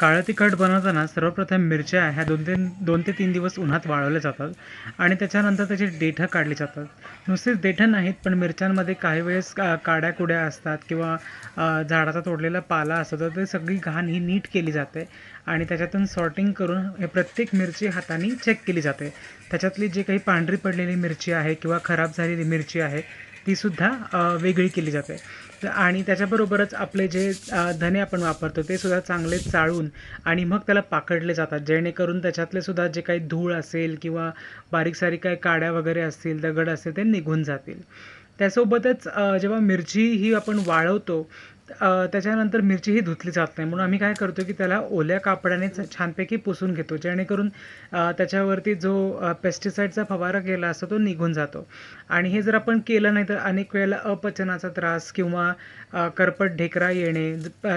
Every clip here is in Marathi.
काळं तिखट बनवताना सर्वप्रथम मिरच्या ह्या 2 ते 3 दिवस उन्हात वाळवल्या जातात आणि त्याच्यानंतर त्याची देठं काढली जातात. नुसतीच देठं नाहीत, पण मिरच्यांमध्ये काही वेळेस काड्या-कुड्या असतात किंवा झाडाचा तोडलेला पाला असतो, तर ते सगळी घाण ही नीट केली जाते आणि त्याच्यातून सॉर्टिंग करून हे प्रत्येक मिरची हाताने चेक केली जाते. त्याच्यातली जी काही पांढरी पडलेली मिरची आहे किंवा खराब झालेली मिरची आहे, तीसुद्धा वेगळी केली जाते. आणि त्याच्याबरोबरच आपले जे धने आपण वापरतो ते सुद्धा चांगले चाळून आणि मग त्याला पाकडले जातात, जेणेकरून त्याच्यातले सुद्धा जे काही धूळ असेल किंवा बारीक सारीक काही काड्या वगैरे असतील, दगड असतील, ते निघून जातील. त्यासोबतच जेव्हा मिरची ही आपण वाळवतो, त्याच्यानंतर मिरची ही धुतली जात नाही. म्हणून आम्ही काय करतो, की त्याला ओल्या कापडाने छानपैकी पुसून घेतो, जेणेकरून त्याच्यावरती जो पेस्टिसाईडचा फवारा केला असतो तो निघून जातो. आणि हे जर आपण केलं नाही तर अनेक वेळेला अपचनाचा त्रास किंवा करपट ढेकरा येणे,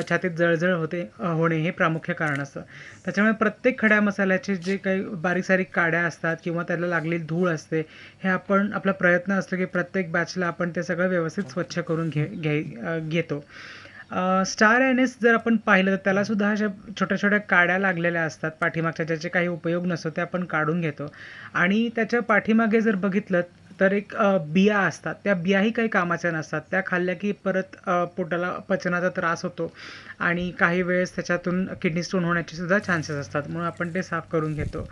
छातीत जळजळ होणे हे प्रामुख्य कारण असतं. त्याच्यामुळे प्रत्येक खड्या मसाल्याचे जे काही बारीक-सारीक काड्या असतात किंवा त्याला लागलेली धूळ असते, हे आपण आपला प्रयत्न असतो की प्रत्येक बॅचला आपण ते सगळं व्यवस्थित स्वच्छ करून घेतो. स्टार एनिस जर आपण पाहिलं तर त्यालासुद्धा अशा छोट्या-छोट्या काड्या लागलेल्या असतात पाठीमागच्या, ज्याचे काही उपयोग नसतो ते आपण काढून घेतो. आणि त्याच्या पाठीमागे जर बघितलं तर एक बिया असतात. त्या बियाही काही कामाच्या नसतात. त्या खाल्ल्या की परत पोटाला पचनाचा त्रास होतो आणि काही वेळेस त्याच्यातून किडनी स्टोन होण्याचे सुद्धा चान्सेस असतात. म्हणून आपण ते साफ करून घेतो.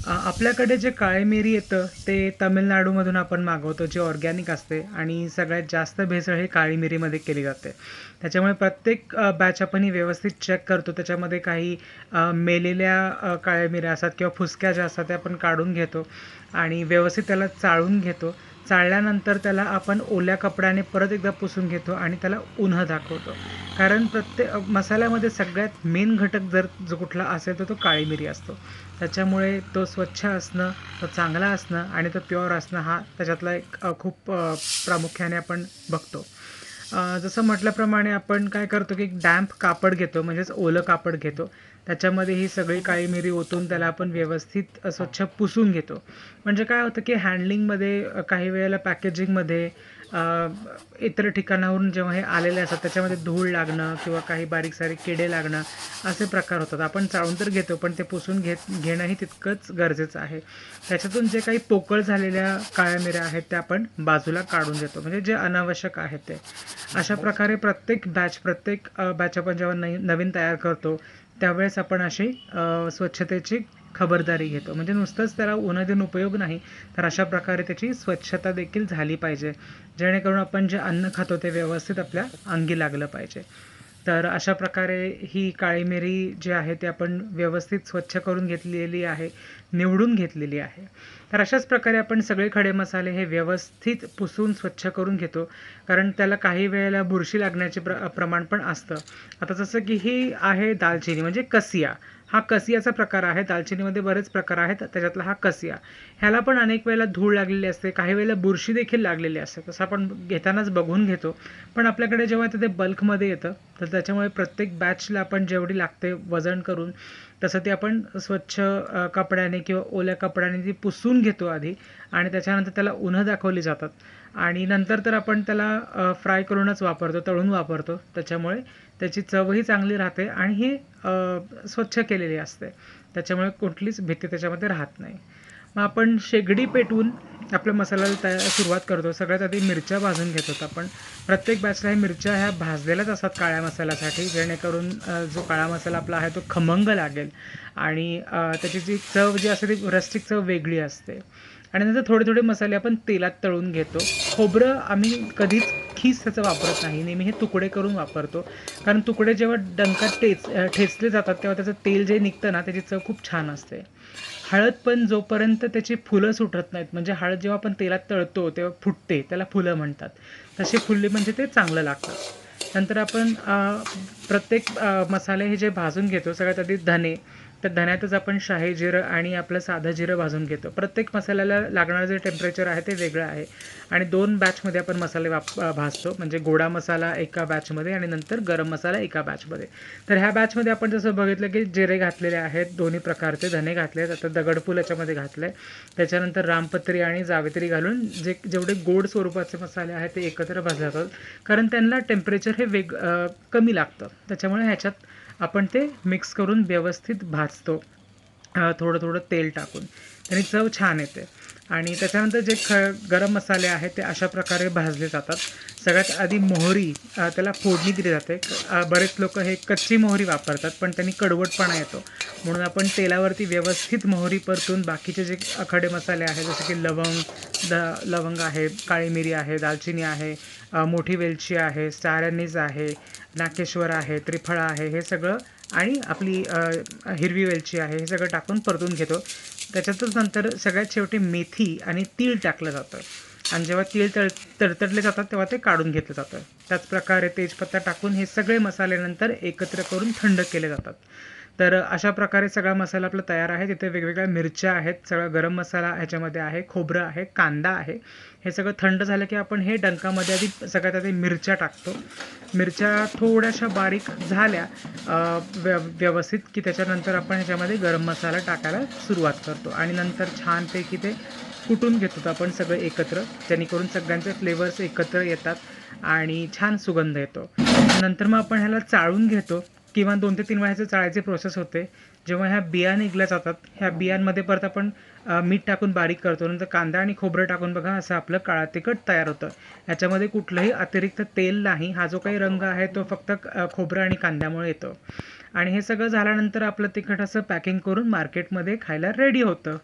आपल्याकडे जे काळे मिरी येतं ते तामिळनाडूमधून आपण मागवतो, जे ऑर्गॅनिक असते आणि सगळ्यात जास्त भेसळ ही काळी मिरीमध्ये केली जाते. त्याच्यामुळे प्रत्येक बॅच आपण ही व्यवस्थित चेक करतो. त्याच्यामध्ये काही मेलेल्या काळ्या मिऱ्या असतात किंवा फुसक्या ज्या असतात त्या आपण काढून घेतो आणि व्यवस्थित त्याला चाळून घेतो. चाळल्यानंतर त्याला आपण ओल्या कपड्याने परत एकदा पुसून घेतो आणि त्याला उन्हं दाखवतो. कारण प्रत्येक मसाल्यामध्ये सगळ्यात मेन घटक जर जो कुठला असेल तर तो काळी मिरी असतो. त्याच्यामुळे तो स्वच्छ असणं, तो चांगला असणं आणि तो प्युअर असणं हा त्याच्यातला एक खूप प्रामुख्याने आपण बघतो. जसं म्हटल्याप्रमाणे आपण काय करतो की एक डॅम्प कापड घेतो, म्हणजेच ओलं कापड घेतो. त्याच्यामध्ये ही सगळी काळी मिरी ओतून त्याला आपण व्यवस्थित स्वच्छ पुसून घेतो. म्हणजे काय होतं की हँडलिंगमध्ये काही वेळेला पॅकेजिंगमध्ये इतर ठिकाणाहून जेव्हा हे आलेले असतात त्याच्यामध्ये धूळ लागणं किंवा काही बारीक-सारीक किडे लागणं असे प्रकार होतात. आपण चाळून तर घेतो, पण ते पुसून घेणंही तितकंच गरजेचं आहे. त्याच्यातून जे काही पोकळ झालेल्या काळ्या मिऱ्या आहेत त्या आपण बाजूला काढून देतो, म्हणजे जे अनावश्यक आहे ते. अशा प्रकारे प्रत्येक बॅच आपण जेव्हा नवीन तयार करतो त्यावेळेस आपण अशी स्वच्छतेची खबरदारी घेतो. म्हणजे नुसतंच त्याला उन्हं देऊन उपयोग नाही, तर अशा प्रकारे त्याची स्वच्छता देखील झाली पाहिजे, जेणेकरून आपण जे अन्न खातो ते व्यवस्थित आपल्या अंगी लागलं पाहिजे. तर अशा प्रकारे ही काळी मिरी जी आहे ती आपण व्यवस्थित स्वच्छ करून घेतलेली आहे, निवडून घेतलेली आहे. तर अशाच प्रकारे आपण सगळे खडे मसाले हे व्यवस्थित पुसून स्वच्छ करून घेतो, कारण त्याला काही वेळेला बुरशी लागण्याचे प्रमाण पण असतं. आता जसं की ही आहे दालचिनी, म्हणजे कसिया. हा कसियाचा प्रकार आहे. दालचिनीमध्ये बरेच प्रकार आहेत, त्याच्यातला हा कसिया. ह्याला पण अनेक वेळेला धूळ लागलेली असते, काही वेळेला बुरशी देखील लागलेली असते. तसं आपण घेतानाच बघून घेतो. पण आपल्याकडे जेव्हा ते बल्कमध्ये येतं तर त्याच्यामुळे प्रत्येक बॅचला आपण जेवढी लागते वजन करून तसं ते आपण स्वच्छ कपड्याने किंवा ओल्या कपड्याने ती पुसून घेतो आधी आणि त्याच्यानंतर त्याला उन्हं दाखवली जातात आणि नंतर तर आपण त्याला फ्राय करूनच वापरतो, तळून वापरतो. त्याच्यामुळे त्याची चवही चांगली राहते आणि ही स्वच्छ केलेली असते. त्याच्यामुळे कुठलीच भीती त्याच्यामध्ये राहत नाही. मग आपण शेगडी पेटवून आपल्या मसाल्याला सुरुवात करतो. सगळ्यात आधी मिरच्या भाजून घेतो आपण. प्रत्येक बॅचला ह्या मिरच्या ह्या भाजलेल्याच असतात काळ्या मसाल्यासाठी, जेणेकरून जो काळा मसाला आपला आहे तो खमंग लागेल आणि त्याची जी चव जी असते ती रस्टिक चव वेगळी असते. आणि नंतर थोडे-थोडे मसाले आपण तेलात तळून घेतो. खोबरं आम्ही कधीच खीस त्याचं वापरत नाही. नेहमी हे तुकडे करून वापरतो. कारण तुकडे जेव्हा डंकात ठेचले जातात तेव्हा त्याचं तेल जे निघतं ना त्याची चव खूप छान असते. हळद पण जोपर्यंत त्याची फुलं सुटत नाहीत, म्हणजे हळद जेव्हा आपण तेलात तळतो तेव्हा फुटते, त्याला फुलं म्हणतात. तशी फुलली म्हणजे ते चांगलं लागतं. नंतर आपण प्रत्येक मसाले हे जे भाजून घेतो, सगळ्यात आधी धने. तर धन्यातच आपण शाही जिरं आणि आपलं साधं जिरं भाजून घेतो. प्रत्येक मसाल्याला लागणारं जे टेम्परेचर आहे ते वेगळं आहे आणि 2 बॅचमध्ये आपण मसाले भाजतो. म्हणजे गोडा मसाला एका बॅचमध्ये आणि नंतर गरम मसाला एका बॅचमध्ये. तर ह्या बॅचमध्ये आपण जसं बघितलं की जिरे घातलेले आहेत, दोन्ही प्रकारचे धने घातले आहेत, आता दगडफूल याच्यामध्ये घातलं आहे. त्याच्यानंतर रामपत्री आणि जावित्री घालून जेवढे गोड स्वरूपाचे मसाले आहेत ते एकत्र भाजले जातात, कारण त्यांना टेम्परेचर हे कमी लागतं. त्याच्यामुळे ह्याच्यात आपण ते मिक्स करून व्यवस्थित भाजतो थोडं तेल टाकून. त्याने चव छान येते. आणि त्याच्यानंतर जे गरम मसाले आहेत ते अशा प्रकारे भाजले जातात. सगळ्यात आधी मोहरी त्याला फोडणी दिली जाते. बरेच लोकं हे कच्ची मोहरी वापरतात, पण त्यांनी कडवटपणा येतो. म्हणून आपण तेलावरती व्यवस्थित मोहरी परतून बाकीचे जे खडे मसाले आहेत, जसे की लवंग आहे, काळी मिरी आहे, दालचिनी आहे, मोठी वेलची आहे, स्टार अॅनिस आहे, नाकेश्वर आहे, त्रिफळा आहे, हे सगळं आणि आपली हिरवी वेलची आहे, हे सगळं टाकून परतून घेतो. त्याच्यातच नंतर सगळ्यात शेवटी मेथी आणि तीळ टाकलं जातं आणि जेव्हा तीळ तडतडले जातात तेव्हा ते काढून घेतलं जातं. त्याचप्रकारे तेजपत्ता टाकून हे सगळे मसाले नंतर एकत्र करून थंड केले जातात. तर अशा प्रकारे सगळा मसाला आपला तयार आहे. तिथे वेगवेगळ्या मिरच्या आहेत, सगळा गरम मसाला ह्याच्यामध्ये आहे, खोबरं आहे, कांदा आहे. हे सगळं थंड झालं की आपण हे डंकामध्ये आधी सगळ्यात आधी मिरच्या टाकतो. मिरच्या थोड्याशा बारीक झाल्या व्यवस्थित की त्याच्यानंतर आपण ह्याच्यामध्ये गरम मसाला टाकायला सुरुवात करतो आणि नंतर छानपैकी ते कुटून घेतो आपण सगळं एकत्र, जेणेकरून सगळ्यांचे फ्लेवर्स एकत्र येतात आणि छान सुगंध येतो. नंतर मग आपण ह्याला चाळून घेतो. किमान 2 ते 3 वेळा चाळायची प्रोसेस होते. जेव्हा ह्या बिया निघल्या जातात, ह्या बियांमध्ये परत आपण मीठ टाकून बारीक करतो. नंतर कांदा आणि खोबरं टाकून बघा असं आपलं काळं तिखट तयार होतं. ह्याच्यामध्ये कुठलंही अतिरिक्त तेल नाही. हा जो काही रंग आहे तो फक्त खोबरं आणि कांद्यामुळे येतो. आणि हे सगळं झाल्यानंतर आपलं तिखट असं पॅकिंग करून मार्केटमध्ये खायला रेडी होतं.